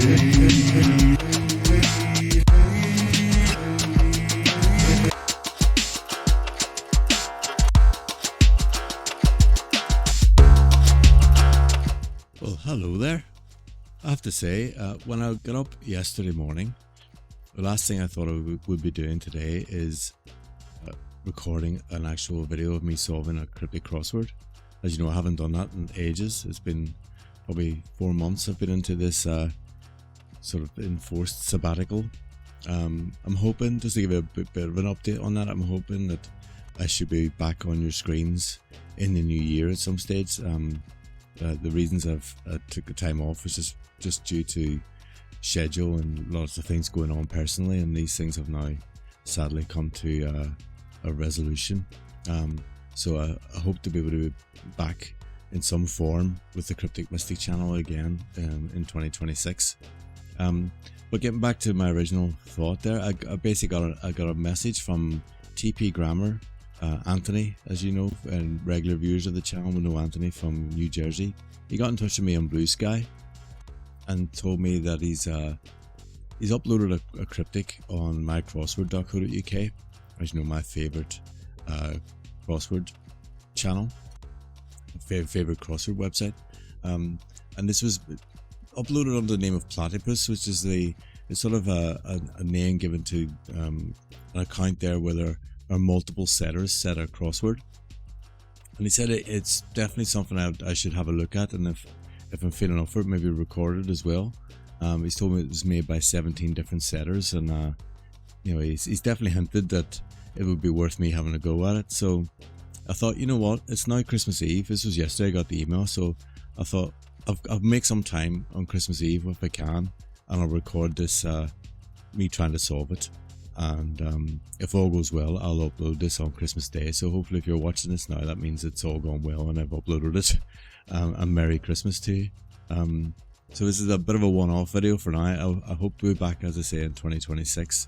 Well, hello there. I have to say, when I got up yesterday morning, the last thing I thought I would be doing today is recording an actual video of me solving a cryptic crossword. As you know, I haven't done that in ages. It's been probably 4 months I've been into this sort of enforced sabbatical. I'm hoping, just to give you a bit of an update on that, I'm hoping that I should be back on your screens in the new year at some stage. The reasons I've took the time off was just due to schedule and lots of things going on personally, and these things have now sadly come to a resolution. So I hope to be able to be back in some form with the Cryptic Mystic channel again in 2026. But getting back to my original thought there, I basically got a message from TP Grammar. Anthony, as you know, and regular viewers of the channel will know Anthony from New Jersey. He got in touch with me on Blue Sky and told me that he's uploaded a cryptic on mycrossword.co.uk, as you know, my favourite crossword channel, favourite crossword website. And this was uploaded under the name of Platypus, which is it's sort of a name given to an account there where there are multiple setters set a crossword, and he said it's definitely something I should have a look at, and if I'm feeling up for it, maybe record it as well. He's told me it was made by 17 different setters, and you know, he's definitely hinted that it would be worth me having a go at it. So I thought, you know what, it's now Christmas Eve. This was yesterday I got the email, so I thought I'll make some time on Christmas Eve if I can, and I'll record this me trying to solve it. And if all goes well, I'll upload this on Christmas Day. So hopefully if you're watching this now, that means it's all gone well and I've uploaded it. And Merry Christmas to you. So this is a bit of a one-off video for now. I hope to be back, as I say, in 2026.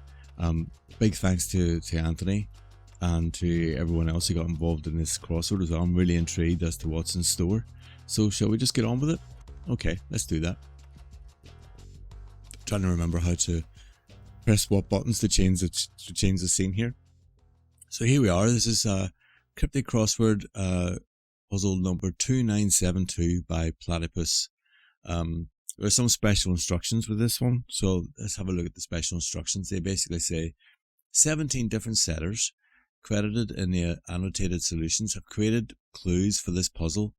Big thanks to Anthony and to everyone else who got involved in this crossword as well. I'm really intrigued as to what's in store. So shall we just get on with it? Okay, let's do that. Trying to remember how to press what buttons to change the scene here. So here we are. This is Cryptic Crossword puzzle number 2972 by Platypus. There are some special instructions with this one, so let's have a look at the special instructions. They basically say 17 different setters credited in the annotated solutions have created clues for this puzzle,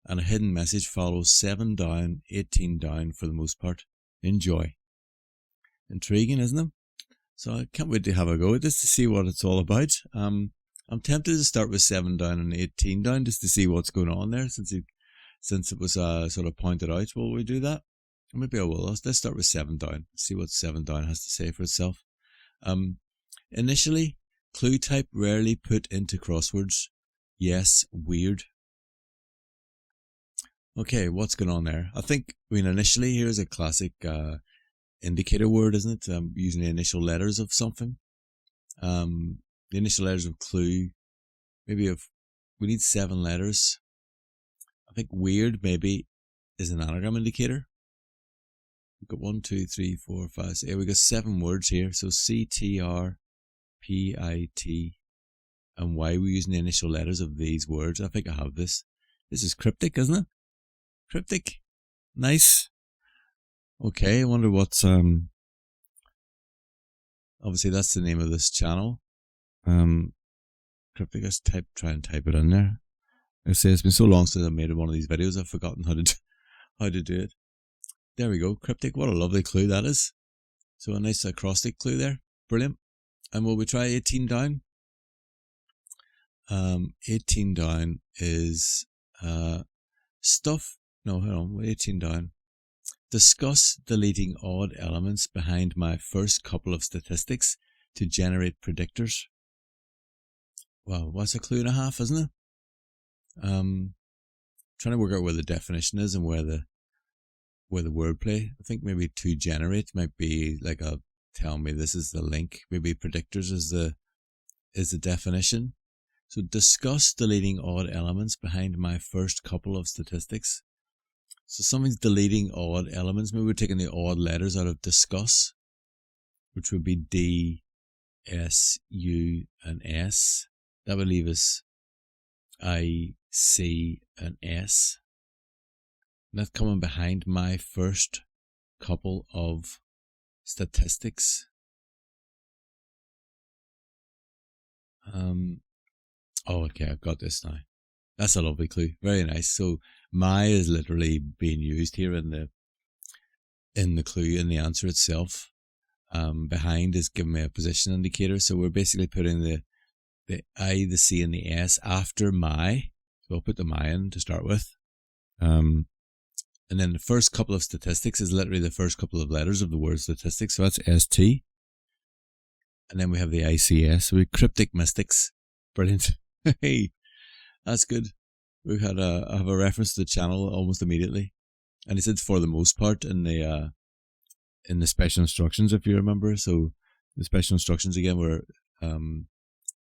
and a hidden message follows 7 down, 18 down for the most part. Enjoy. Intriguing, isn't it? So I can't wait to have a go just to see what it's all about. I'm tempted to start with 7 down and 18 down just to see what's going on there, since it was sort of pointed out. Will we do that? Maybe I will. Let's start with 7 down. See what 7 down has to say for itself. Initially, clue type rarely put into crosswords. Yes, weird. Okay, what's going on there? Initially here's a classic indicator word, isn't it? Using the initial letters of something. The initial letters of clue. Maybe if we need 7 letters. I think weird maybe is an anagram indicator. We've got 1, 2, 3, 4, 5, 6. We got 7 words here. So C, T, R, P, I, T, and Y. We're using the initial letters of these words. I think I have this. This is cryptic, isn't it? Cryptic. Nice. Okay, I wonder what's obviously that's the name of this channel. Cryptic. Let's try and type it in there. I say it's been so long since I made one of these videos, I've forgotten how to do it. There we go, cryptic. What a lovely clue that is. So a nice acrostic clue there. Brilliant. And will we try 18 down? 18 down is stuff. No, hold on. 18 down. Discuss deleting odd elements behind my first couple of statistics to generate predictors. Wow, what's a clue and a half, isn't it? Trying to work out where the definition is and where the wordplay. I think maybe to generate might be like a tell me this is the link. Maybe predictors is the definition. So discuss deleting odd elements behind my first couple of statistics. So something's deleting odd elements. Maybe we're taking the odd letters out of discuss, which would be D, S, U, and S. That would leave us I, C, and S. And that's coming behind my first couple of statistics. Oh, okay, I've got this now. That's a lovely clue. Very nice. So my is literally being used here in the clue, in the answer itself. Behind is giving me a position indicator. So we're basically putting the I, the C, and the S after my. So I'll put the my in to start with. And then the first couple of statistics is literally the first couple of letters of the word statistics. So that's ST. And then we have the ICS. So we're cryptic mystics. Brilliant. Hey, that's good. I have a reference to the channel almost immediately. And it said for the most part in the special instructions, if you remember. So the special instructions again were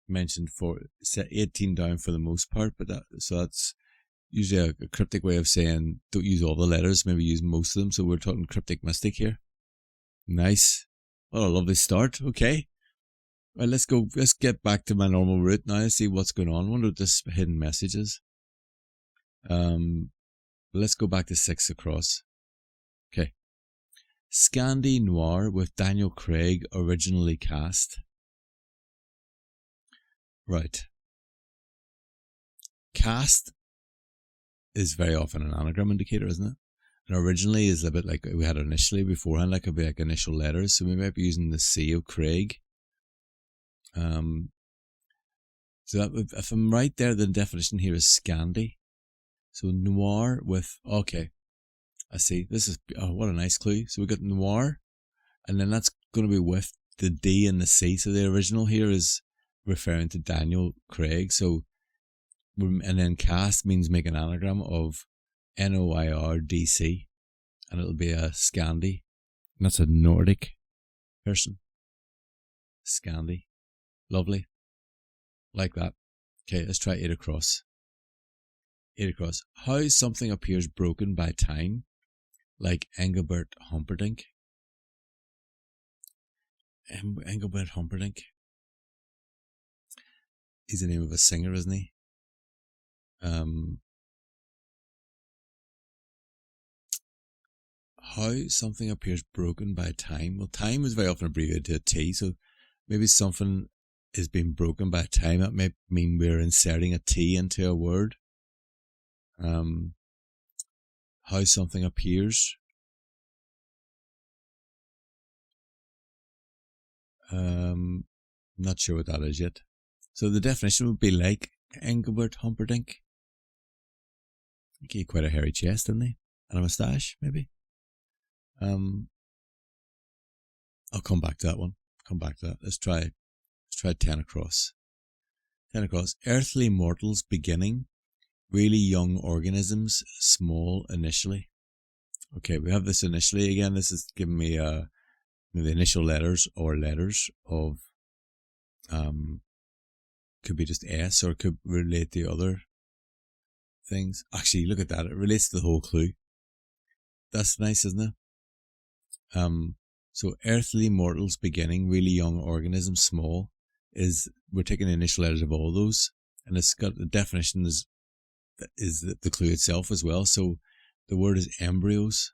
mentioned for set 18 down for the most part, but that's usually a cryptic way of saying don't use all the letters, maybe use most of them. So we're talking cryptic mystic here. Nice. What a lovely start. Okay. Right, let's get back to my normal route now and see what's going on. I wonder what this hidden message is. Let's go back to 6 across. Okay. Scandi Noir with Daniel Craig originally cast. Right. Cast is very often an anagram indicator, isn't it? And originally is a bit like we had initially beforehand, like could be like initial letters. So we might be using the C of Craig. So that, if I'm right there, the definition here is Scandi. So noir with, okay, I see. This is, oh, what a nice clue. So we got noir, and then that's going to be with the D and the C. So the original here is referring to Daniel Craig. So, and then cast means make an anagram of NOIRDC, and it'll be a Scandi. And that's a Nordic person. Scandi. Lovely. Like that. Okay, let's try 8 across. 8 across. How something appears broken by time, like Engelbert Humperdinck. Engelbert Humperdinck. He's the name of a singer, isn't he? How something appears broken by time. Well, time is very often abbreviated to a T, so maybe something is being broken by time. That may mean we're inserting a T into a word. How something appears. Not sure what that is yet. So the definition would be like Engelbert Humperdinck. I think he had quite a hairy chest, didn't he? And a moustache, maybe. I'll come back to that one. Come back to that. Let's try 10 across. 10 across. Earthly mortals beginning. Really young organisms, small initially. Okay, we have this initially again. This is giving me the initial letters or letters of could be just S or could relate to other things. Actually, look at that. It relates to the whole clue. That's nice, isn't it? So earthly mortals beginning, really young organisms, small, is we're taking the initial letters of all those, and it's got the definition is the clue itself as well. So the word is embryos.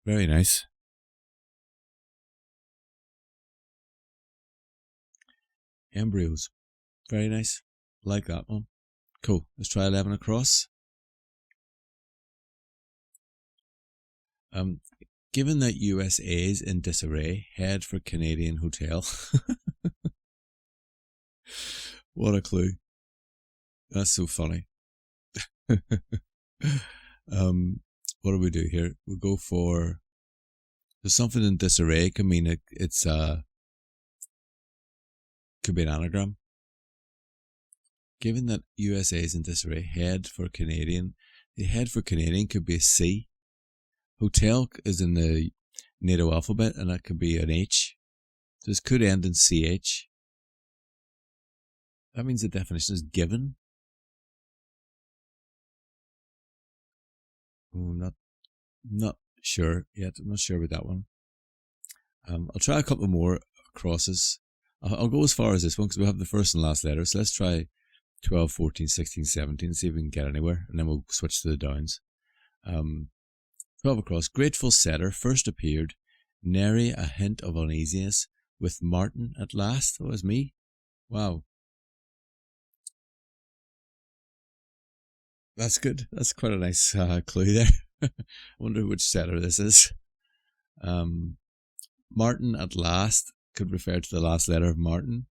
Very nice. Embryos. Very nice. Like that one. Cool. Let's try 11 across. Given that USA's in disarray, head for Canadian hotel. What a clue. That's so funny. What do we do here? We go for, there's something in disarray can mean it's could be an anagram. Given that USA is in disarray, head for Canadian. The head for Canadian could be a C. Hotel is in the NATO alphabet, and that could be an H. So this could end in CH. That means the definition is given. Oh, not Not sure yet. I'm not sure about that one. I'll try a couple more crosses. I'll go as far as this one because we have the first and last letter. So let's try 12, 14, 16, 17, see if we can get anywhere. And then we'll switch to the downs. 12 across. Grateful setter first appeared. Nary a hint of uneasiness. With Martin at last. That was me. Wow. That's good. That's quite a nice clue there. I wonder which setter this is. Martin at last could refer to the last letter of Martin.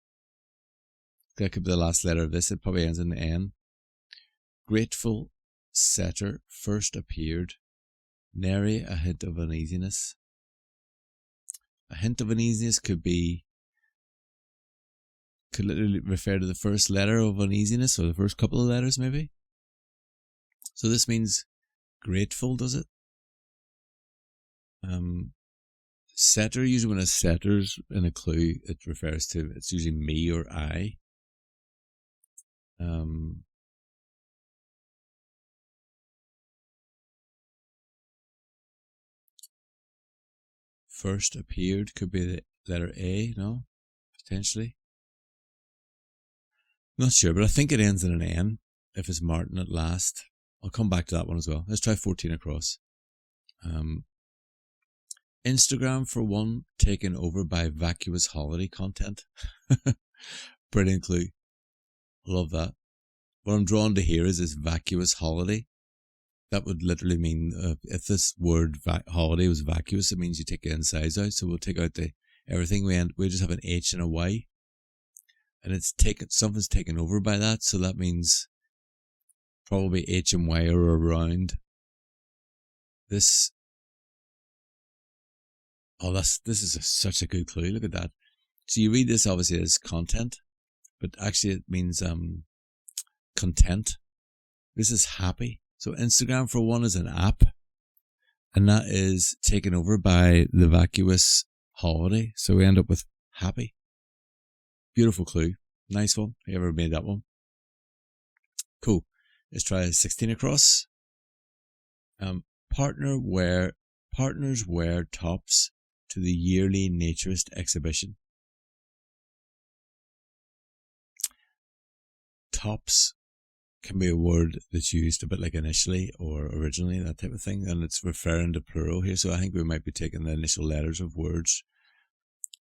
That could be the last letter of this. It probably ends in the N. Grateful setter first appeared. Nary a hint of uneasiness. A hint of uneasiness could literally refer to the first letter of uneasiness, or the first couple of letters maybe. So this means grateful, does it? Setter, usually when a setter's in a clue, it refers to, it's usually me or I. First appeared could be the letter A, no? Potentially. Not sure, but I think it ends in an N if it's Martin at last. I'll come back to that one as well. Let's try 14 across. Instagram for one, taken over by vacuous holiday content. Brilliant clue. Love that. What I'm drawn to here is this vacuous holiday. That would literally mean if this word holiday was vacuous, it means you take the insides out. So we'll take out the everything. We just have an H and a Y, and it's something's taken over by that. So that means probably H and Y are around this. Oh, this is such a good clue. Look at that. So you read this obviously as content, but actually it means content. This is happy. So Instagram for one is an app, and that is taken over by the vacuous holiday. So we end up with happy. Beautiful clue. Nice one. You ever made that one? Cool. Let's try 16 across. Partners wear tops to the yearly naturist exhibition. Tops can be a word that's used a bit like initially or originally, that type of thing, and it's referring to plural here. So I think we might be taking the initial letters of words.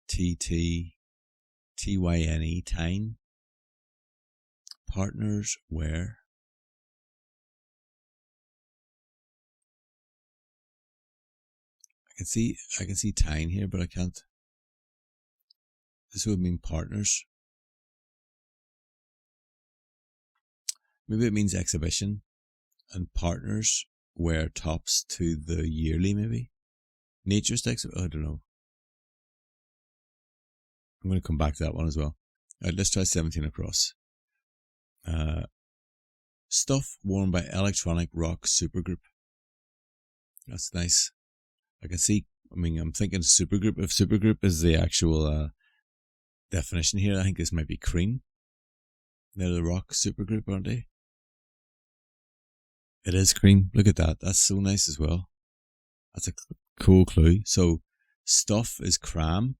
TT, TYNE, tine. Partners wear. I can see tine here, but I can't. This would mean partners. Maybe it means exhibition, and partners wear tops to the yearly, maybe. Naturist exhibition, I don't know. I'm going to come back to that one as well. Alright, let's try 17 across. Stuff worn by electronic rock supergroup. That's nice. I'm thinking supergroup. If supergroup is the actual definition here, I think this might be Cream. They're the rock supergroup, aren't they? It is Cream. Look at that. That's so nice as well. That's a cool clue. So stuff is cram.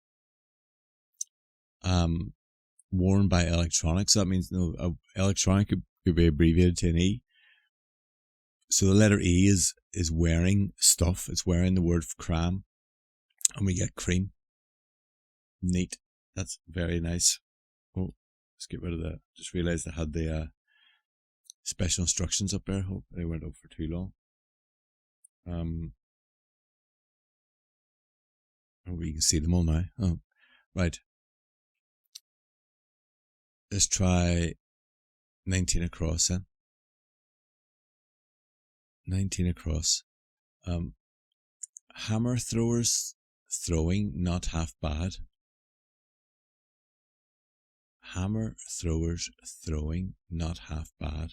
Worn by electronics. So that means electronic could be abbreviated to an E. So the letter E is wearing stuff. It's wearing the word cram, and we get cream. Neat. That's very nice. Oh, let's get rid of that. Just realised I had the special instructions up there. Hope they weren't up for too long. Oh, you can see them all now. Oh, right. Let's try 19 across then. 19 across. Hammer throwers throwing, not half bad. Hammer throwers throwing, not half bad.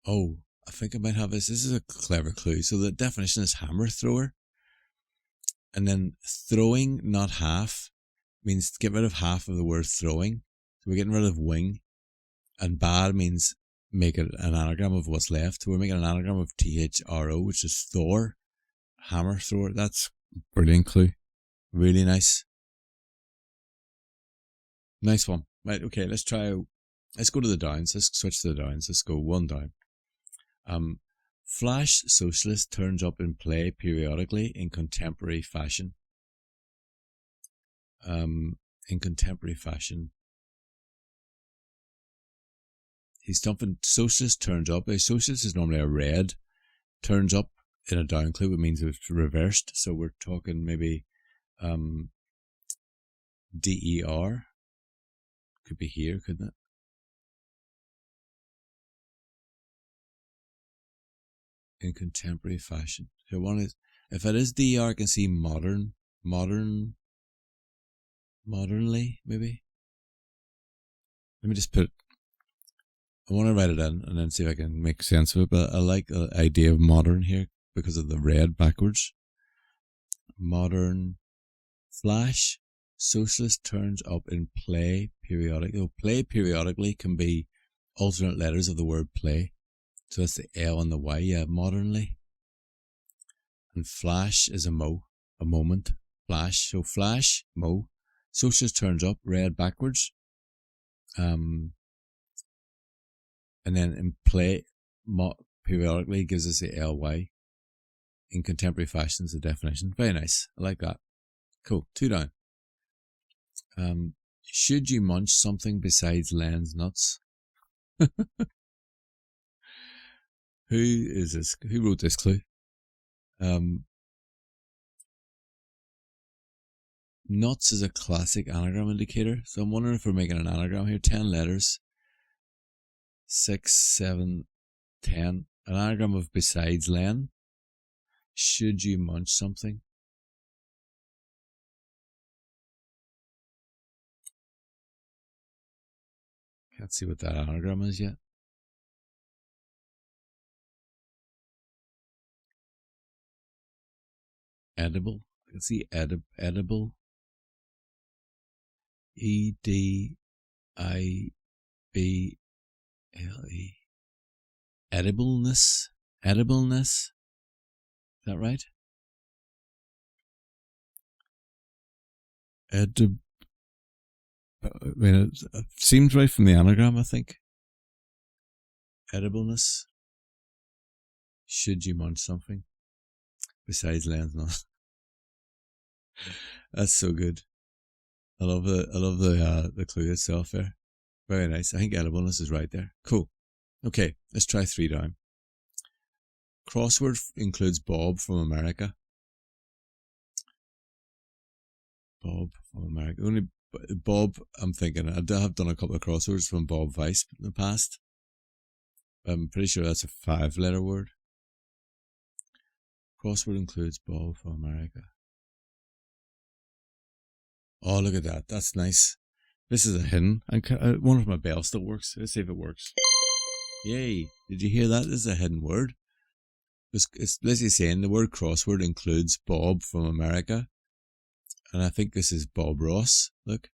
Oh, I think I might have this. This is a clever clue. So the definition is hammer thrower. And then throwing, not half. means get rid of half of the word throwing. So we're getting rid of wing. And bad means make it an anagram of what's left. So we're making an anagram of THRO, which is Thor, hammer thrower. That's a brilliant clue. Really nice. Nice one. Right, okay, let's go to the downs. Let's switch to the downs. Let's go one down. Flash socialist turns up in play periodically in contemporary fashion. In contemporary fashion. He's something. Socialist turns up. A socialist is normally a red. Turns up in a down clue, it means it's reversed. So we're talking maybe DER. Could be here, couldn't it? In contemporary fashion. So one is, if it is DER, I can see modernly, maybe. Let me just put. I want to write it in and then see if I can make sense of it. But I like the idea of modern here because of the red backwards. Modern flash socialist turns up in play periodically. Play periodically can be alternate letters of the word play. So that's the L and the Y. Yeah, modernly. And flash is a moment. Flash. So flash, mo. Socialist turns up, red backwards. And then in play, periodically gives us the LY. In contemporary fashion is the definition. Very nice. I like that. Cool. 2 down. Should you munch something besides Len's nuts? Who is this? Who wrote this clue? Nuts is a classic anagram indicator. So I'm wondering if we're making an anagram here. 10 letters. 6, 7, 10. An anagram of besides Len. Should you munch something? Can't see what that anagram is yet. Edible. I can see edible. EDIBLE. Edibleness. Is that right? I mean, it seems right from the anagram, I think. Edibleness. Should you munch something besides Len's nut? That's so good. I love the clue itself there. Very nice. I think edibleness is right there. Cool. Okay, let's try 3 down. Crossword includes Bob from America. Bob from America. Only Bob, I'm thinking, I have done a couple of crosswords from Bob Weisz in the past. I'm pretty sure that's a 5-letter word. Crossword includes Bob from America. Oh, look at that. That's nice. This is a hidden. I wonder if my bell still works. Let's see if it works. Yay. Did you hear that? This is a hidden word. It's basically saying the word crossword includes Bob from America. And I think this is Bob Ross. Look.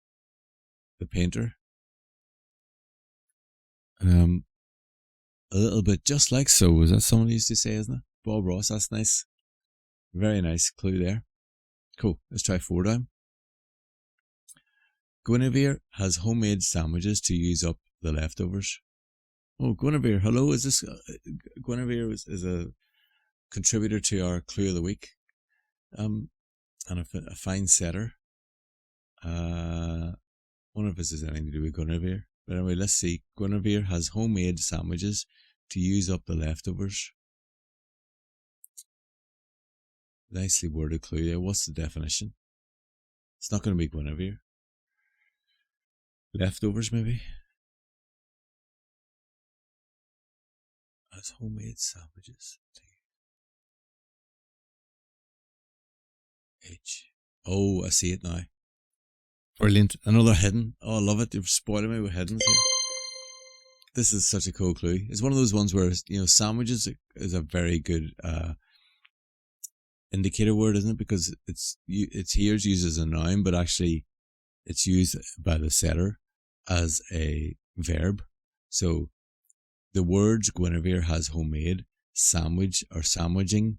The painter. A little bit just like so. Is that someone used to say, isn't it? Bob Ross. That's nice. Very nice clue there. Cool. Let's try 4 down. Guinevere has homemade sandwiches to use up the leftovers. Oh, Guinevere, hello. Is this Guinevere is a contributor to our clue of the week, and a fine setter. Wonder if this has anything to do with Guinevere. But anyway, let's see. Guinevere has homemade sandwiches to use up the leftovers. Nicely worded clue there. What's the definition? It's not going to be Guinevere. Leftovers, maybe. As homemade sandwiches. H. Oh, I see it now. Brilliant. Another hidden. Oh, I love it. You're spoiling me with hiddens here. This is such a cool clue. It's one of those ones where, you know, sandwiches is a very good indicator word, isn't it? Because it's here used as a noun, but actually it's used by the setter as a verb. So the words Guinevere has homemade, sandwich or sandwiching,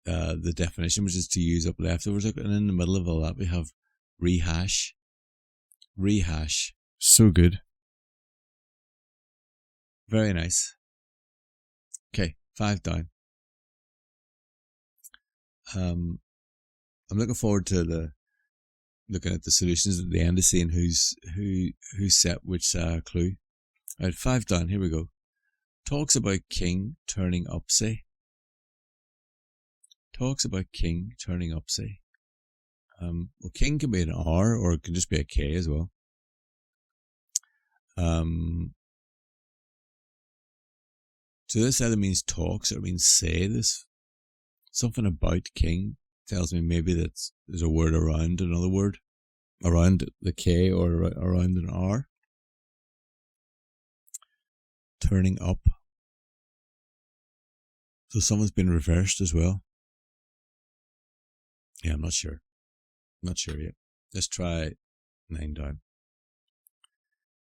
the definition, which is to use up leftovers, and in the middle of all that we have rehash. So good. Very nice. Okay, 5 down. I'm looking forward to looking at the solutions at the end of seeing who set which clue. Alright, 5 down, here we go. Talks about king turning up, say. Talks about king turning up, say. Well, king can be an R, or it can just be a K as well. So this either means talks or it means say. This something about king tells me maybe that there's a word around another word, around the K or around an R. Turning up. So someone's been reversed as well. Yeah, I'm not sure. Not sure yet. Let's try 9 down.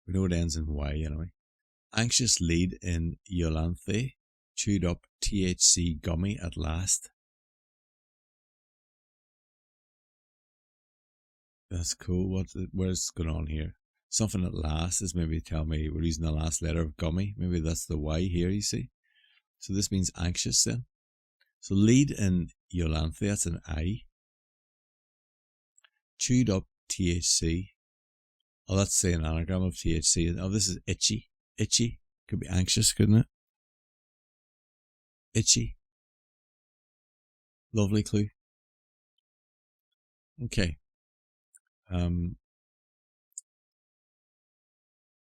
We know it ends in Y anyway. Anxious lead in Iolanthe. Chewed up THC gummy at last. That's cool. Where's going on here? Something at last is maybe tell me we're using the last letter of gummy. Maybe that's the Y here, you see. So this means anxious then. So lead in Iolanthe, that's an I. Chewed up THC. Oh, that's say an anagram of THC. Oh, this is itchy. Itchy. Could be anxious, couldn't it? Itchy. Lovely clue. Okay.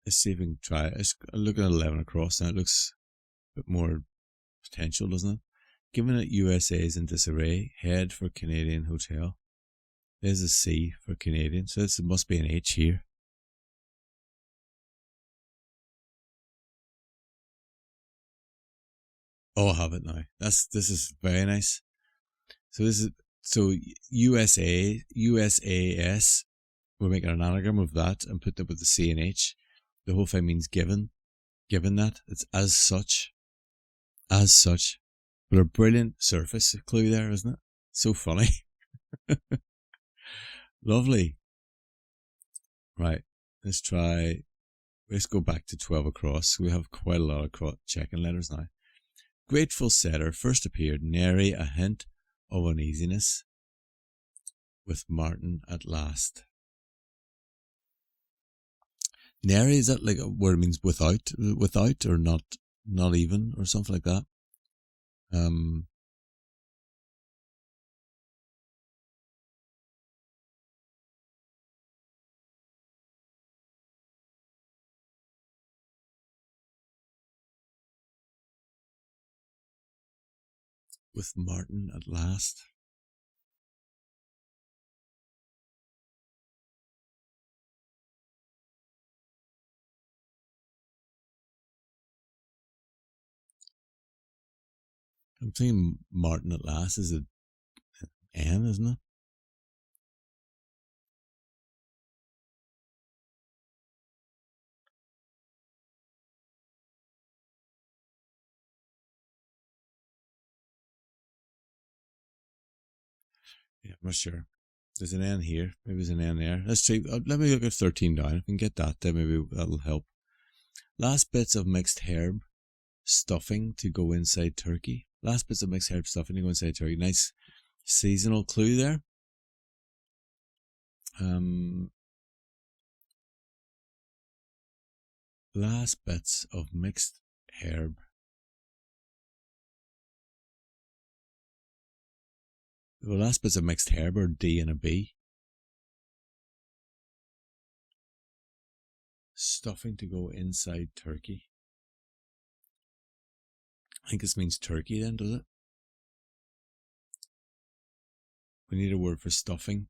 Let's see if we can try it. I'm looking at 11 across now. It looks a bit more potential, doesn't it? Given that USA is in disarray, head for Canadian hotel. There's a C for Canadian, so this must be an H here. Oh, I have it now. This is very nice. So USA, USAS. We're making an anagram of that and put it with the C and H. The whole thing means given. Given that it's as such. As such. But a brilliant surface clue there, isn't it? So funny. Lovely. Right. Let's go back to 12 across. We have quite a lot of checking letters now. Grateful setter first appeared, nary a hint of uneasiness, with Martin at last. Nary, is that like a word means without or not even, or something like that? With Martin at last. I'm thinking Martin at last is an N, isn't it? Yeah, I'm not sure. There's an N here. Maybe there's an N there. Let's see. Let me look at 13 down. If we can get that, then maybe that'll help. Last bits of mixed herb stuffing to go inside turkey. Last bits of mixed herb stuffing to go inside turkey. Nice seasonal clue there. Last bits of mixed herb. The last bits of mixed herb are D and a B. Stuffing to go inside turkey. I think this means turkey then, does it? We need a word for stuffing.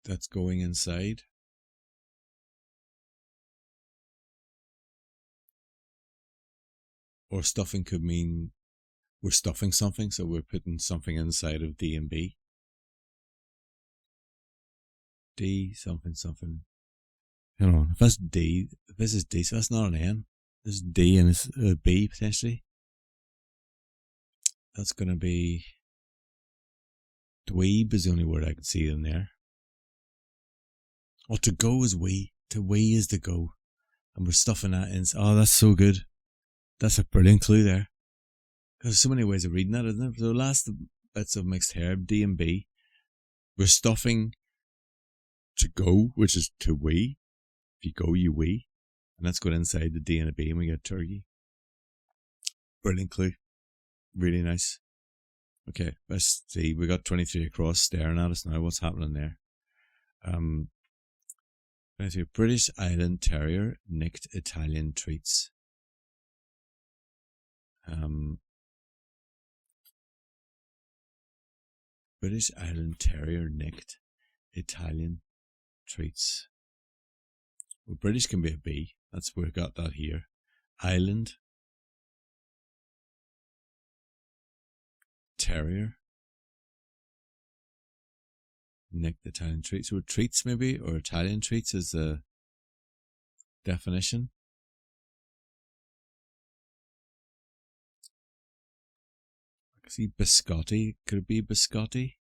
That's going inside. Or stuffing could mean we're stuffing something, so we're putting something inside of D and B. D something something. Hold on, if that's D, if this is D, so that's not an N. This is D and it's a B potentially. That's going to be dweeb is the only word I can see in there. Oh, to go is we. To we is to go. And we're stuffing that in. Oh, that's so good. That's a brilliant clue there. There's so many ways of reading that, isn't there? So the last bits of mixed herb, D and B, we're stuffing to go, which is to we. If you go, you we. And that's going inside the D and a B and we get turkey. Brilliant clue. Really nice. Okay, let's see. We got 23 across staring at us now. What's happening there? British Island Terrier nicked Italian treats. British Island Terrier nicked Italian treats. Well, British can be a B. That's where we got that here. Island Terrier nicked Italian treats. So treats maybe, or Italian treats is the definition. I can see biscotti. Could it be biscotti?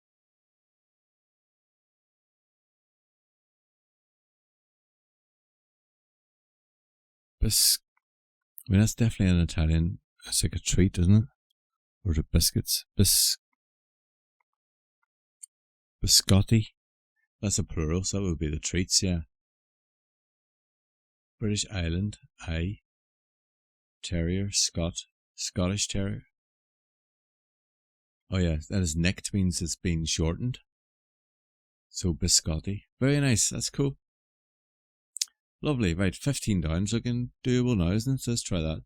I mean, that's definitely an Italian. It's like a treat, isn't it? Or the biscuits. Biscotti. That's a plural, so that would be the treats, yeah. British Island, I. Terrier, Scottish Terrier. Oh yeah, that is nicked, means it's been shortened. So biscotti. Very nice, that's cool. Lovely, right, 15 down. It's looking doable now, isn't it? So let's try that.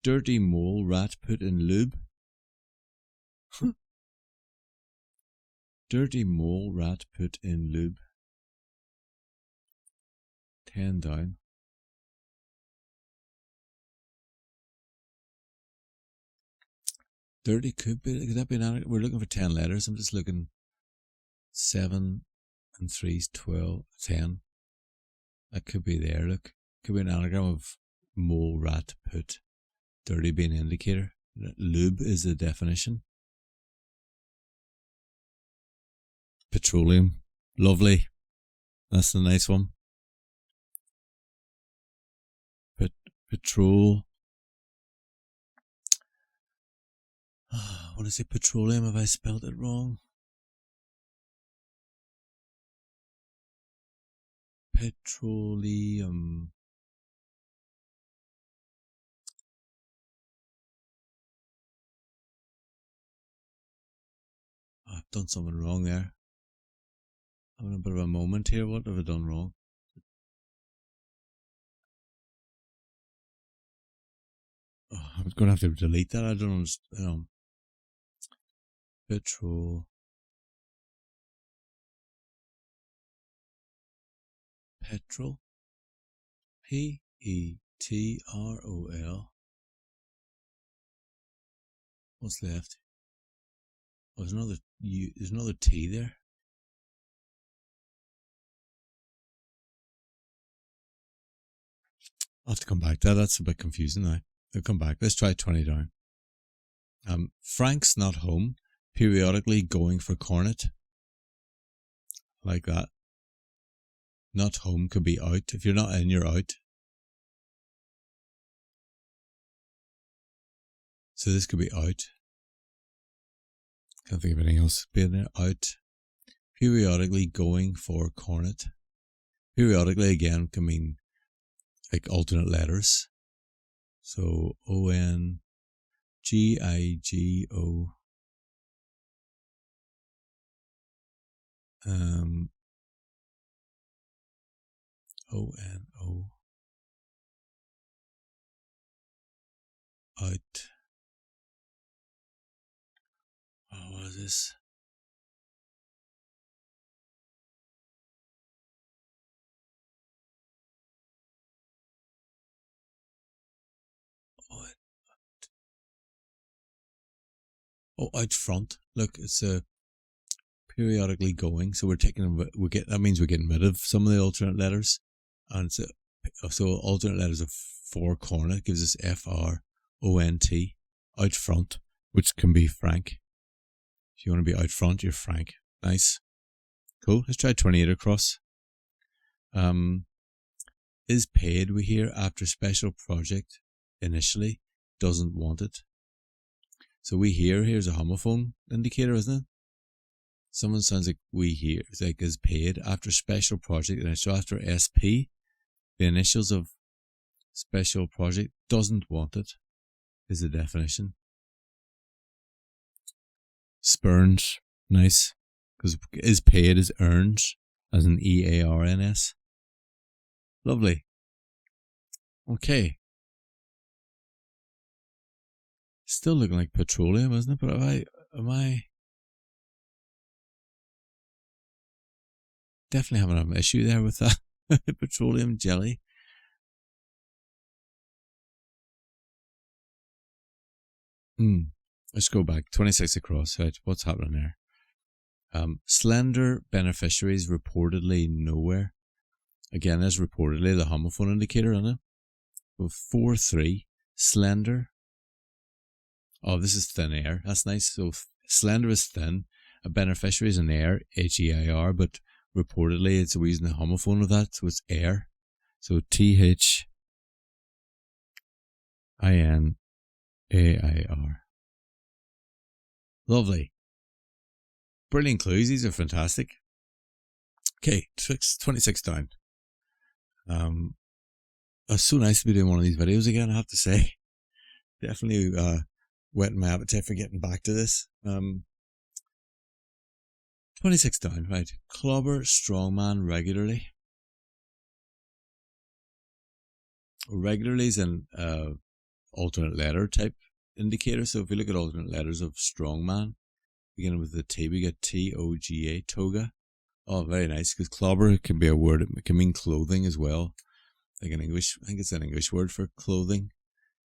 Dirty mole rat put in lube. Dirty mole rat put in lube. 10 down. Dirty could that be an, we're looking for 10 letters. I'm just looking. 7 and 3's 12, 10. That could be there, look. Could be an anagram of mole rat put. Dirty being an indicator. Lube is the definition. Petroleum. Lovely. That's the nice one. Petrol. What is it? Petroleum? Have I spelled it wrong? Petroleum. Oh, I've done something wrong there. I'm having a bit of a moment here. What have I done wrong? Oh, I'm going to have to delete that. I don't understand. Petrol. Petrol. Petrol. What's left? Oh, there's another T there. I'll have to come back to that. That's a bit confusing now. I'll come back. Let's try 20 down. Frank's not home. Periodically going for cornet. Like that. Not home could be out. If you're not in, you're out. So this could be out. Can't think of anything else being there. Out. Periodically going for cornet. Periodically again can mean like alternate letters. So O-N-G-I-G-O. O-N-O. Out. Oh, what is this? Oh, out front. Look, it's periodically going. So that means we're getting rid of some of the alternate letters. And so alternate letters of 4 corner gives us FRONT, out front, which can be frank. If you want to be out front, you're frank. Nice. Cool. Let's try 28 across. Is paid, we hear, after special project initially, doesn't want it. So we hear, here's a homophone indicator, isn't it? Someone sounds like we hear, it's like is paid after special project initial, after SP, the initials of special project, doesn't want it, is the definition. Spurns, nice, because is paid is earns, as in EARNS. Lovely. Okay. Still looking like petroleum, isn't it? But am I definitely having an issue there with that petroleum jelly. Let's go back. 26 across. Right, what's happening there? Slender beneficiaries reportedly nowhere. Again, there's reportedly the homophone indicator on it. Well, 4-3. Slender. Oh, this is thin air. That's nice. So slender is thin. A beneficiary is an air, HEIR, but reportedly we're using the homophone of that, so it's air. So THINAIR. Lovely. Brilliant clues. These are fantastic. Okay, 26 down. It's so nice to be doing one of these videos again, I have to say. Definitely whetting my appetite for getting back to this. 26 down, right. Clobber strongman regularly. Regularly is an alternate letter type indicator. So if we look at alternate letters of strongman, beginning with the T, we get TOGA, toga. Oh, very nice, because clobber can be a word, it can mean clothing as well. Like in English, I think it's an English word for clothing.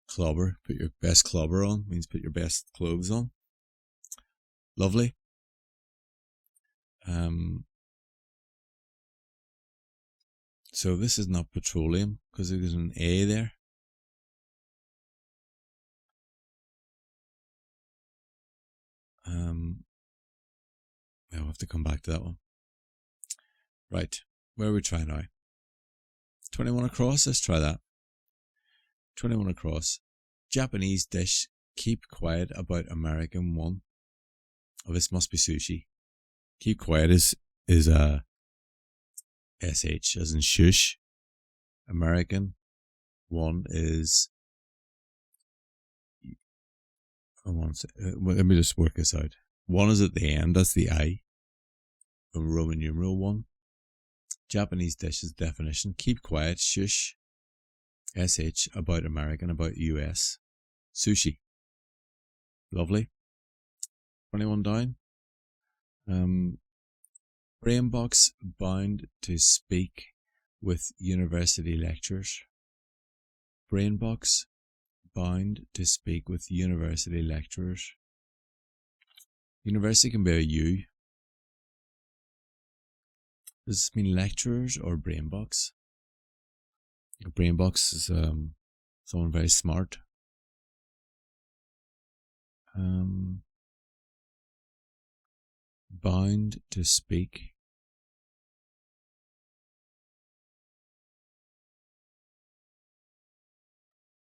Clobber, put your best clobber on, means put your best clothes on. Lovely. So this is not petroleum, because there's an A there. I'll have to come back to that one. Right, where are we trying now? 21 across, let's try that. 21 across. Japanese dish, keep quiet about American one. Oh, this must be sushi. Keep quiet is a SH, as in shush. American one is, let me just work this out. One is at the end, that's the I. The Roman numeral one. Japanese dishes definition, keep quiet, shush. SH, about American, about US. Sushi. Lovely. 21 down. Brainbox bound to speak with university lecturers. Brainbox bound to speak with university lecturers. University can be a U. Does this mean lecturers or brainbox? A brainbox is someone very smart. Bound to speak.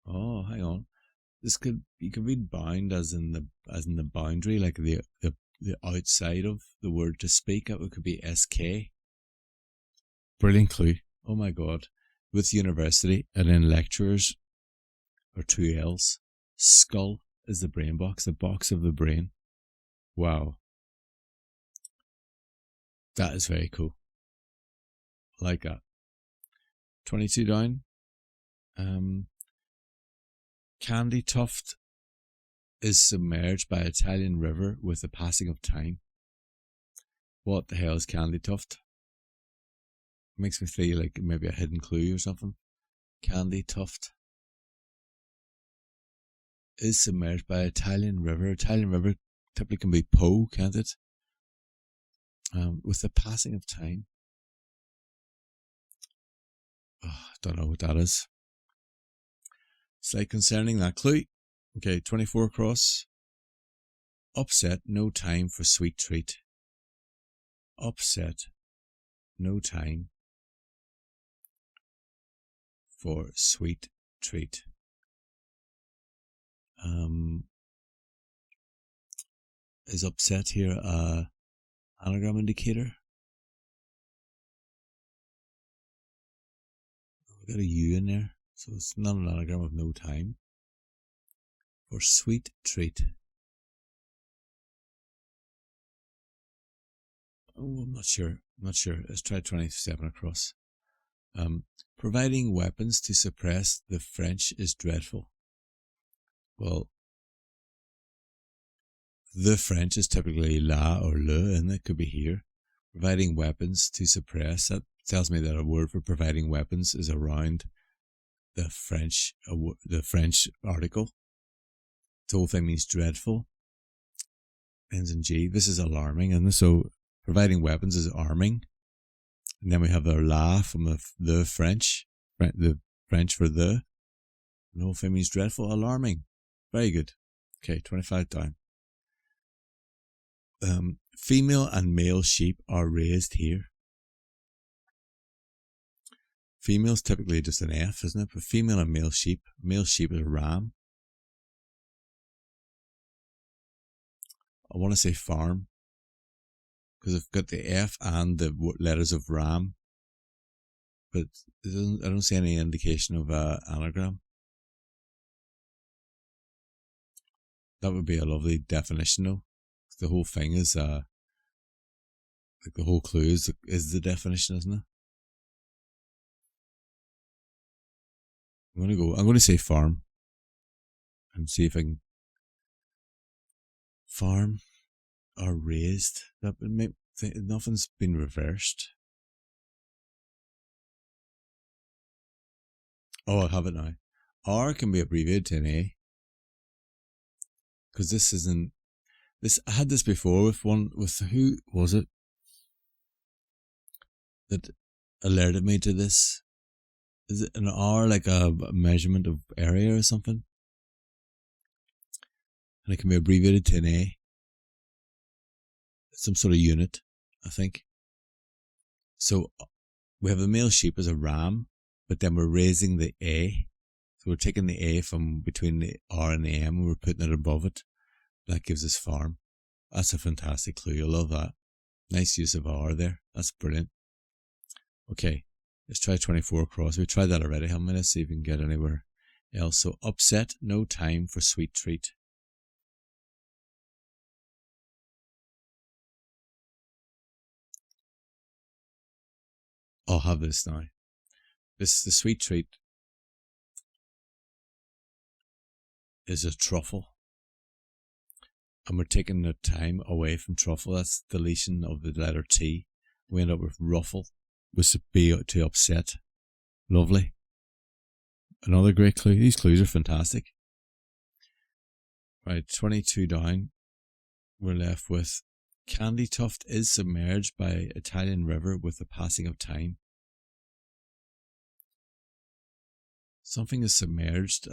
Oh, hang on. This you could read bound as in the boundary, like the outside of the word to speak. It could be SK. Brilliant clue. Oh my god. With university, and then lecturers are 2 L's. Skull is the brain box, the box of the brain. Wow. That is very cool. I like that. 22 down. Candy tuft is submerged by Italian river with the passing of time. What the hell is candy tuft? It makes me feel like maybe a hidden clue or something. Candy tuft is submerged by Italian river. Italian river typically can be po, can't it? With the passing of time. Don't know what that is. Slight concerning that clue. Okay, 24 across. Upset, no time for sweet treat. Upset, no time for sweet treat. Is upset here a anagram indicator? We got a U in there, so it's not an anagram of no time. For sweet treat. Oh, I'm not sure. Let's try 27 across. Providing weapons to suppress the French is dreadful. Well, the French is typically la or le, and it could be here. Providing weapons to suppress. That tells me that a word for providing weapons is around the French article. The whole thing means dreadful. Ends in G. This is alarming, and so providing weapons is arming. And then we have our la from the French for the. And the whole thing means dreadful, alarming. Very good. Okay, 25 down. Female and male sheep are raised here. Female's typically just an F, isn't it? But female and male sheep is a ram. I want to say farm, because I've got the F and the letters of ram, but I don't see any indication of anagram. That would be a lovely definition, though. The whole thing is like the whole clue is the definition, isn't it? I'm going to say farm and see if I can. Farm are raised. That would make nothing's been reversed. Oh, I have it now. R can be abbreviated to an A, because this isn't. I had this before with who was it that alerted me to this? Is it an R like a measurement of area or something? And it can be abbreviated to an A. Some sort of unit, I think. So we have the male sheep as a ram, but then we're raising the A. So we're taking the A from between the R and the M and we're putting it above it. That gives us farm. That's a fantastic clue. I love that. Nice use of R there. That's brilliant. Okay, let's try 24 across. We tried that already, haven't we? Let's see if we can get anywhere else. So upset, no time for sweet treat. I'll have this now. The sweet treat is a truffle. And we're taking the time away from truffle. That's deletion of the letter T. We end up with ruffle, which would be to upset. Lovely. Another great clue. These clues are fantastic. Right, 22 down. We're left with Candy Tuft is submerged by Italian river with the passing of time. Something is submerged.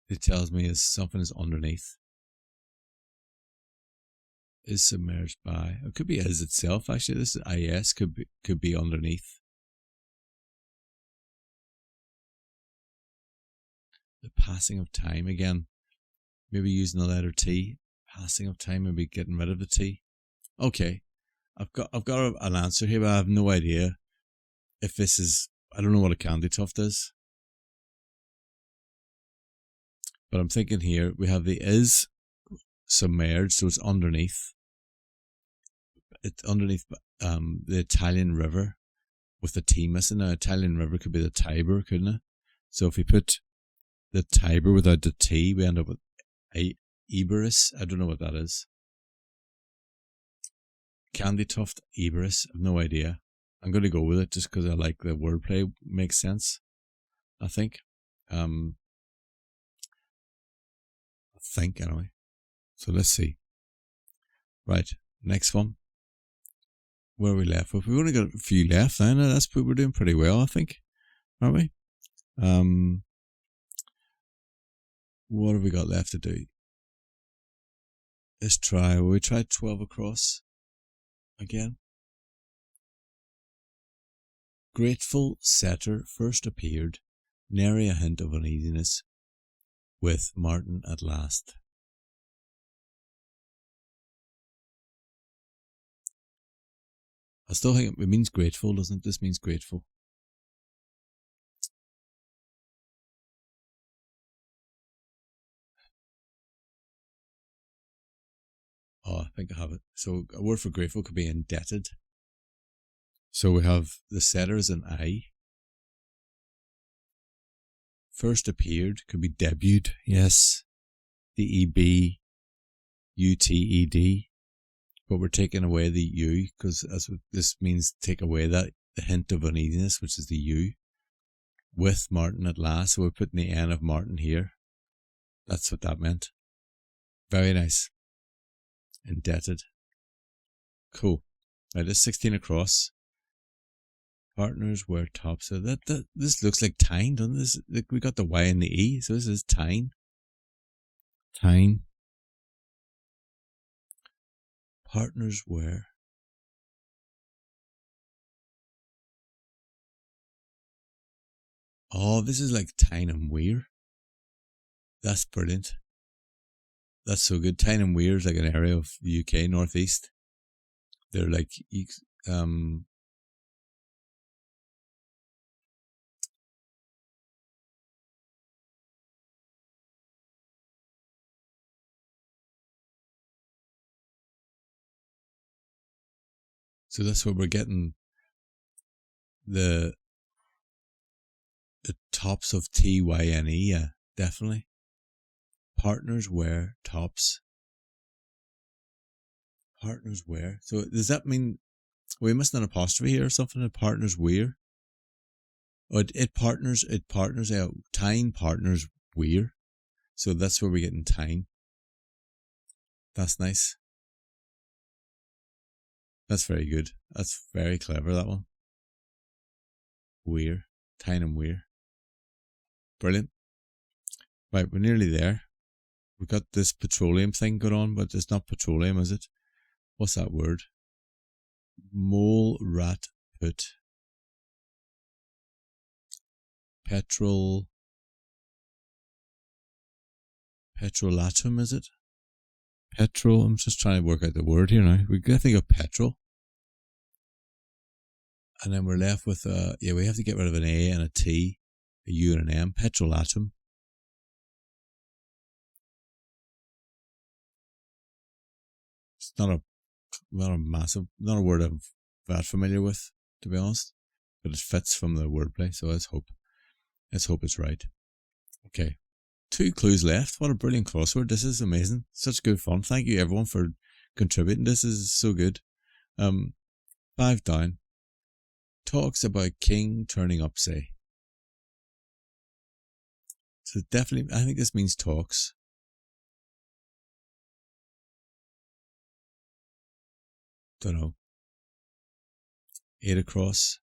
It tells me something is underneath. Is submerged by. It could be is itself. Actually, this is is could be underneath. The passing of time again. Maybe using the letter T. Passing of time. Maybe getting rid of the T. Okay, I've got an answer here, but I have no idea if this is. I don't know what a candy tuft is, but I'm thinking here we have the is submerged, so it's underneath. It's underneath the Italian river with the T missing. Now, Italian river could be the Tiber, couldn't it? So if we put the Tiber without the T, we end up with Iberus. I don't know what that is. Candy Tuft, Iberus. I've no idea. I'm going to go with it just because I like the wordplay. Makes sense, I think. I think anyway. So let's see. Right, next one. Where are we left with? We've only got a few left now. We're doing pretty well, I think, aren't we? What have we got left to do? Let's try. Will we try 12 across again? Grateful setter first appeared, nary a hint of uneasiness, with Martin at last. I still think it means grateful, doesn't it? This means grateful. Oh, I think I have it. So a word for grateful could be indebted. So we have the setter as an I. First appeared could be debuted. Yes. DEBUTED. But we're taking away the U because this means take away the hint of uneasiness, which is the U. With Martin at last. So we're putting the N of Martin here. That's what that meant. Very nice. Indebted. Cool. Now this 16 across. Partners wear tops. So this looks like tyne, doesn't this? We got the Y and the E, so this is tyne. Tyne. Partners wear. Oh, this is like tyne and weir. That's brilliant. That's so good. Tyne and weir is like an area of the UK, northeast. They're like so that's where we're getting the tops of TYNE, yeah, definitely. Partners wear tops. Partners wear. So does that mean we missing an apostrophe here or something? Partners wear. Oh, it partners. Tyne partners wear. So that's where we're getting tyne. That's nice. That's very good. That's very clever, that one. Weir. Tyne and weir. Brilliant. Right, we're nearly there. We've got this petroleum thing going on, but it's not petroleum, is it? What's that word? Mole rat put. Petrolatum, is it? Petrol. I'm just trying to work out the word here now. We got to think of petrol. And then we're left with, we have to get rid of an A and a T, a U and an M. Petrolatum. It's not a word I'm that familiar with, to be honest. But it fits from the wordplay, so let's hope it's right. Okay. 2 clues left. What a brilliant crossword. This is amazing. Such good fun. Thank you everyone for contributing. This is so good. 5 down. Talks about king turning up, say. So definitely, I think this means talks. Don't know. 8 across.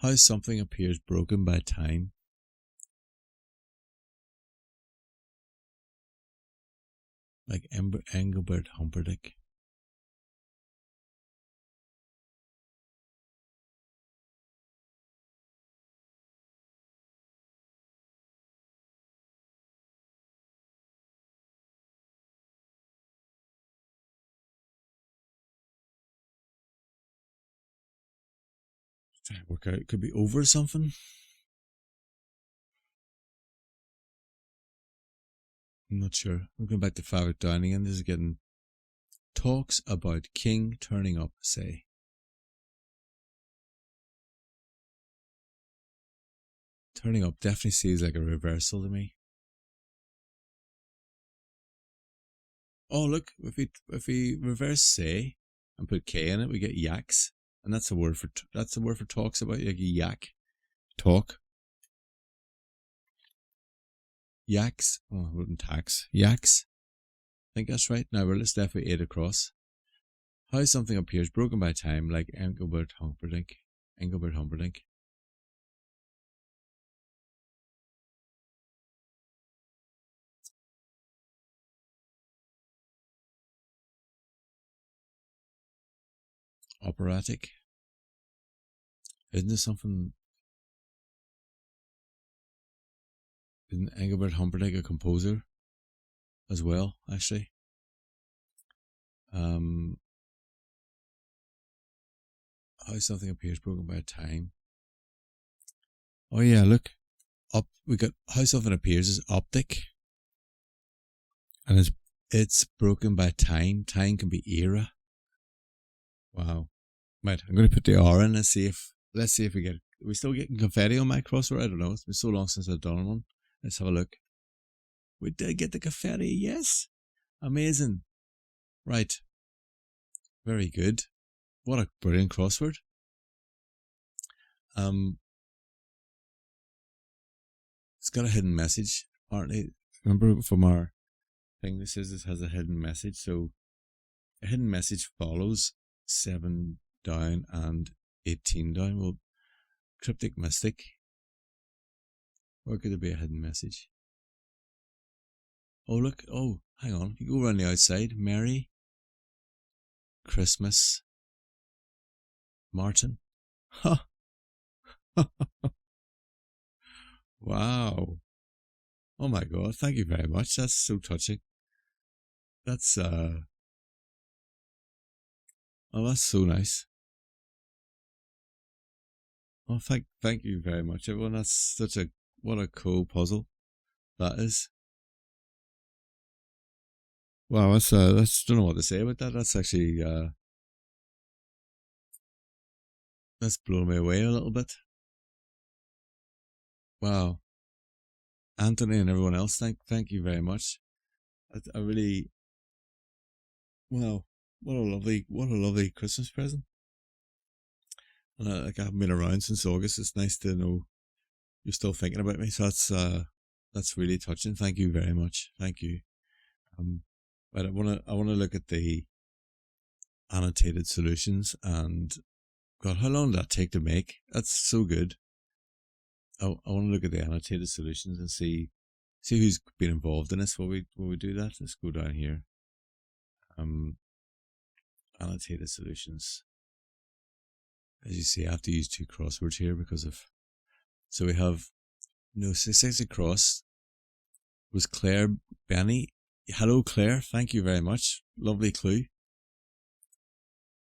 How something appears broken by time. Like Engelbert Humperdinck. Trying to work out. It could be over something. I'm not sure. We're going back to 5 down again. This is getting talks about king turning up, say. Turning up definitely seems like a reversal to me. Oh look, if we reverse say and put K in it, we get yaks, and that's a word for talks about, like a yak, talk. Yaks. Oh, I wouldn't tax. Yaks. I think that's right. Now we're left with 8 across. How something appears broken by time, like Engelbert Humperdinck. Engelbert Humperdinck. Operatic. Isn't this something? Isn't Engelbert Humperdinck a composer as well, actually? How something appears broken by time. Oh yeah, look. Up we got how something appears is optic. And it's broken by time. Time can be era. Wow. Right, I'm gonna put the R in and see if let's see if we get are we still getting confetti on my crossword? I don't know. It's been so long since I've done one. Let's have a look. We did get the confetti, yes. Amazing. Right. Very good. What a brilliant crossword. It's got a hidden message, apparently. Remember from our thing, this has a hidden message. So a hidden message follows 7 down and 18 down. Well, cryptic mystic. Where could there be a hidden message? Oh look, oh, hang on. If you go around the outside, Merry Christmas Martin. Huh. Wow. Oh my god, thank you very much. That's so touching. That's oh, that's so nice. Oh, thank you very much, everyone. That's such a what a cool puzzle that is. Wow, that's don't know what to say about that. That's actually that's blown me away a little bit. Wow, Anthony and everyone else, thank you very much. I really, wow, what a lovely Christmas present. And like I haven't been around since August. It's nice to know you're still thinking about me. So that's really touching. Thank you very much. Thank you. But I wanna look at the annotated solutions and God, how long did that take to make? That's so good. I want to look at the annotated solutions and see who's been involved in this while we do that. Let's go down here. Annotated solutions. As you see, I have to use 2 crosswords here because of. So we have no 6 across. Was Claire Bennie? Hello, Claire. Thank you very much. Lovely clue.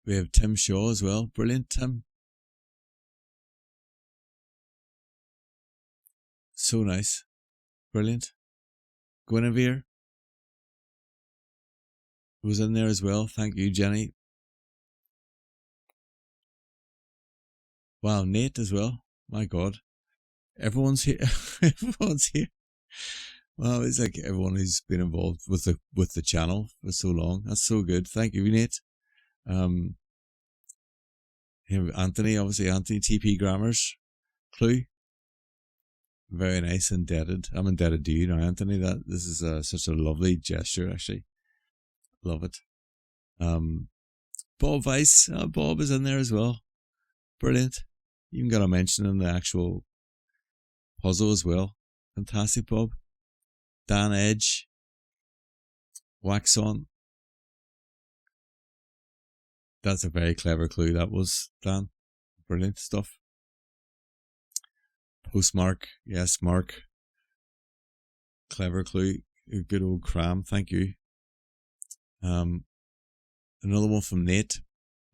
We have Tim Shaw as well. Brilliant, Tim. So nice. Brilliant. Guinevere was in there as well. Thank you, Jennie. Wow, Nate as well. My God. Everyone's here. Everyone's here. Wow, it's like everyone who's been involved with the channel for so long. That's so good. Thank you, Nate. Anthony, obviously Anthony TP Grammars clue. Very nice. Indebted. I'm indebted to you now, Anthony. This is such a lovely gesture, actually. Love it. Bob Weisz. Bob is in there as well. Brilliant. Even got a mention in the actual puzzle as well. Fantastic, Bob. Dan Edge. Wax on. That's a very clever clue. That was, Dan. Brilliant stuff. PostMark. Yes, Mark. Clever clue. Good old cram. Thank you. Another one from Nate.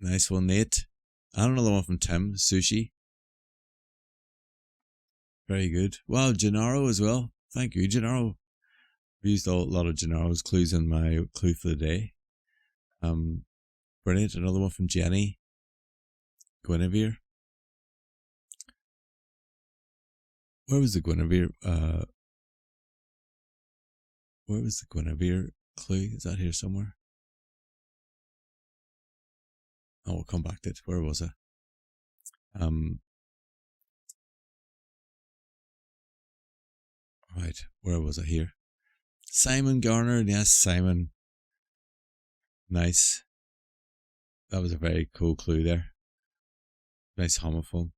Nice one, Nate. And another one from Tim. Sushi. Very good. Wow, Gennaro as well. Thank you, Gennaro. I've used a lot of Gennaro's clues in my clue for the day. Brilliant. Another one from Jennie. Guinevere. Where was the Guinevere? Where was the Guinevere clue? Is that here somewhere? Oh, we'll come back to it. Where was it? Right, where was I here? Simon Garner, yes, Simon. Nice. That was a very cool clue there. Nice homophone.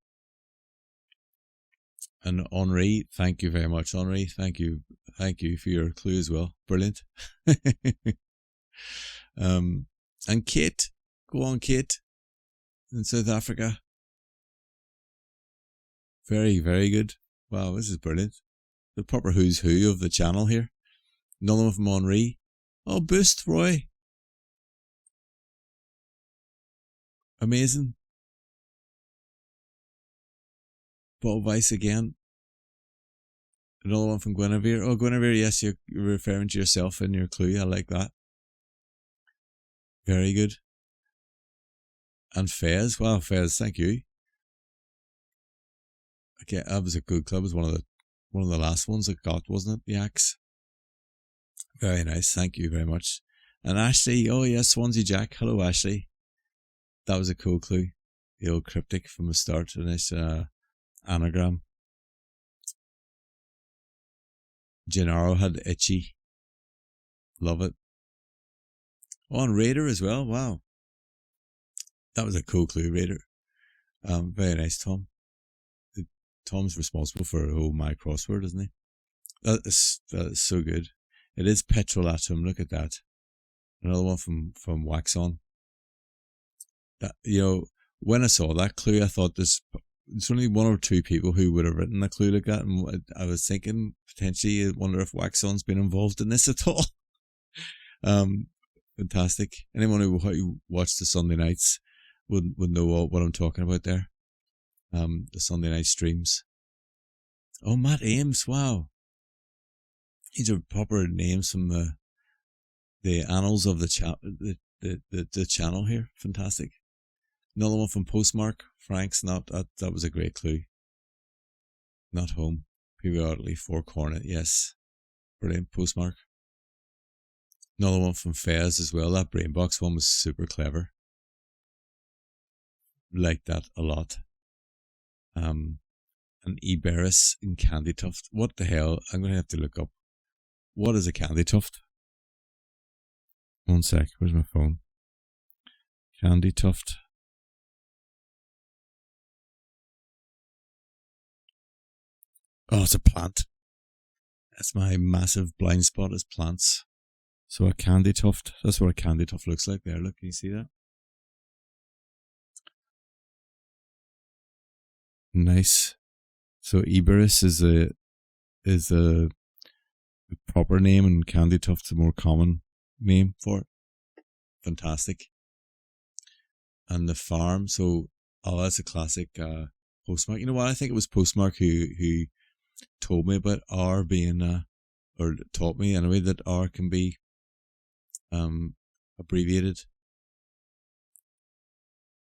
And Henri, thank you very much, Henri. Thank you for your clue as well. Brilliant. And Kate, go on, Kate, in South Africa. Very, very good. Wow, this is brilliant. The proper who's who of the channel here. Another one from Henri. Oh, boost, Roy. Amazing. Bob Weisz again. Another one from Guinevere. Oh, Guinevere, yes, you're referring to yourself in your clue. I like that. Very good. And Fez. Wow, Fez, thank you. Okay, that was a good club. It was one of the last ones I got, wasn't it? The axe. Very nice. Thank you very much. And Ashley, oh yes, SwanseaJack. Hello, Ashley. That was a cool clue. The old cryptic from the start. A nice anagram. Gennaro had itchy. Love it. Oh, and Raider as well. Wow. That was a cool clue, Raider. Very nice, Tom. Tom's responsible for the whole my crossword, isn't he? That is so good. It is petrolatum. Look at that. Another one from Wax On. That, you know, when I saw that clue, I thought there's only one or two people who would have written a clue like that, and I was thinking potentially, I wonder if Wax On's been involved in this at all. Fantastic. Anyone who watched the Sunday nights would know what I'm talking about there. The Sunday night streams. Oh, Matt Aymes, wow. These are proper names from the annals of the channel here. Fantastic. Another one from PostMark. Frank's not that was a great clue. Not home. Periodically 4 cornet. Yes. Brilliant. PostMark. Another one from Fez as well. That Brainbox one was super clever. Liked that a lot. And Eberis and Candy Tuft. What the hell? I'm going to have to look up. What is a Candy Tuft? One sec. Where's my phone? Candy Tuft. Oh, it's a plant. That's my massive blind spot, is plants. So a candy tuft. That's what a candy tuft looks like there. Look, can you see that? Nice. So Eberis is a proper name, and candy tuft's a more common name for it. Fantastic. And the farm. So, oh, that's a classic PostMark. You know what? I think it was PostMark who told me about R being or taught me anyway that R can be abbreviated.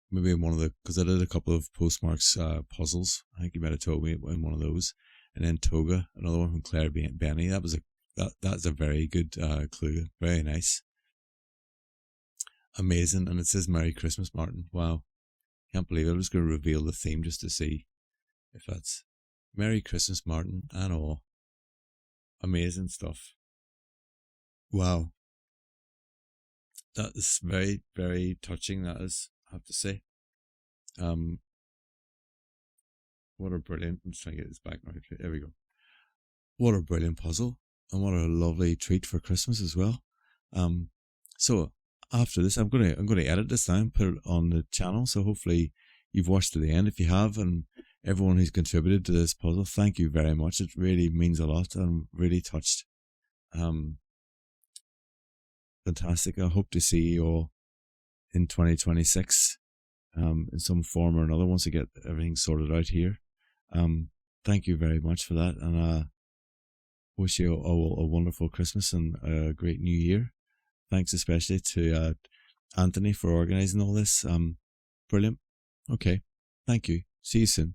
Maybe in one of the, because I did a couple of PostMark's puzzles. I think you might have told me in one of those. And then Toga, another one from Claire Bennie. That's a very good clue. Very nice. Amazing. And it says Merry Christmas, Martin. Wow. Can't believe it. I'm just going to reveal the theme just to see if that's Merry Christmas, Martin, and all. Amazing stuff. Wow. That is very, very touching, that is, I have to say. What a brilliant, I'm just trying to get this back now. There we go. What a brilliant puzzle, and what a lovely treat for Christmas as well. So after this, I'm going to edit this down, put it on the channel, so hopefully you've watched to the end. If you have, and everyone who's contributed to this puzzle, thank you very much. It really means a lot. I'm really touched. Fantastic. I hope to see you all in 2026 in some form or another once I get everything sorted out here. Thank you very much for that, and wish you all a wonderful Christmas and a great New Year. Thanks especially to Anthony for organising all this. Brilliant. Okay. Thank you. See you soon.